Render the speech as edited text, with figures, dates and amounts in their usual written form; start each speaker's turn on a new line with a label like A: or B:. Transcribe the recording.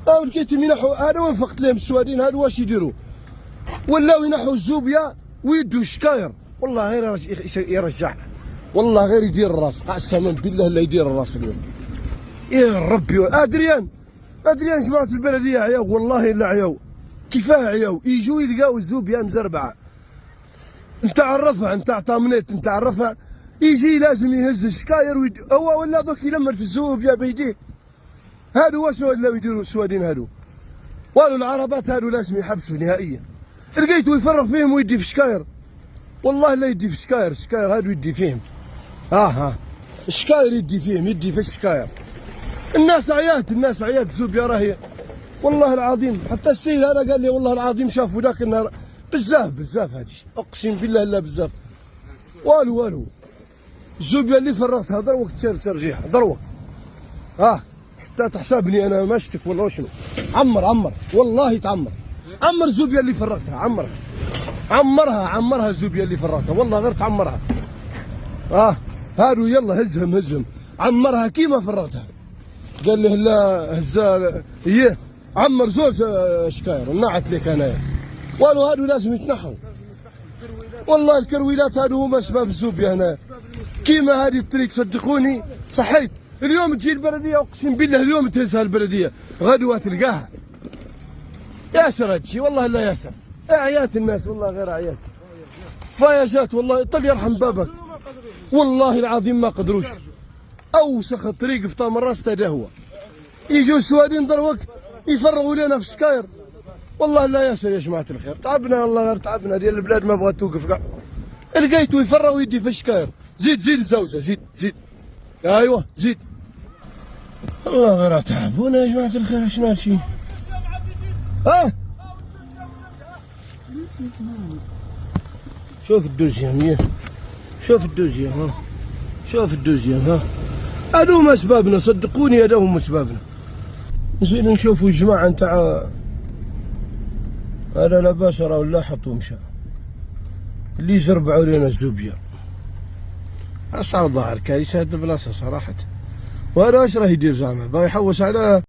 A: لقيتهم ينحوا. هذا وين فقت لهم السوادين هادو واش يديروا؟ ولاو ينحوا الزوبيا ويدوا الشكاير. والله غير يرجعنا، والله غير يدير الراس، قسما بالله لا يدير الراس اليوم. يا ربي ادريان جماعة البلدية عياو، والله الا عياو. كيفاه عياو؟ يجوا يلقاو الزوبيا مزربعة نتاع الرفع نتاع طامنيت نتاع الرفع، يجي لازم يهز الشكاير هو ولا دوك يلمر في الزوبيا بيديه. هادو واش ولاو يديروا السوادين هادو؟ والو العربات هادو لازم يحبسوا نهائيا. لقيتو يفرغ فيهم ويدي في الشكاير، والله لا يدي في الشكاير. الشكاير هادو يدي فيهم. الشكاير يدي فيهم، يدي في الشكاير. الناس عيات الزوبيا راهي والله العظيم. حتى السيد هذا قال لي والله العظيم شافوا ذاك النهار بزاف هادشي، اقسم بالله لا بزاف. والو الزوبيا اللي فرغتها دروك ترجيح دروك. حتى تحسبني انا ما شفتك والله شنو. عمر والله تعمر. عمر الزوبيا اللي فرغتها، عمرها الزوبيا اللي فرغتها، والله غير تعمرها. هادو يلا هزهم عمرها كيما فرغتها. قال لي لا هزا هي عمر زوز شكاير نعت لك انايا. والو هادو لازم يتنحوا. والله الكرويلات هادو هما اسباب الزوبيا هنا. كيما هذه الطريق صدقوني صحيت. اليوم تجي البلديه اقسم بالله اليوم تهزها البلديه، غدوه تلقاها. ياسر هادشي والله لا ياسر. عيات الناس والله غير عيات. فياجات والله طل يرحم بابك. والله العظيم ما قدروش. اوسخ طريق في طام الراس هذا هو. يجوا السوادين دروك يفرغوا لنا في الشكاير. والله لا ياسر يا جماعه الخير، تعبنا والله غير تعبنا. ديال البلاد ما بغات توقف كاع. لقيتو يفرغ ويدي في الشكاير. زيد الزوزه زيد. ايوه زيد. الله غير تعبونا يا جماعه الخير. شنو هادشي؟ شوف الدوزيام شوف الدوزيام هادو هما اسبابنا صدقوني، هادو هما اسبابنا. نزيد نشوفوا الجماعه نتاع هذا لاباس راهو لاحط ومشى اللي يزربعوا لنا الزوبيا. اصعب ظهر كايس هاد البلاصه صراحه. وهذا واش راه يدير زعما؟ باغي يحوس على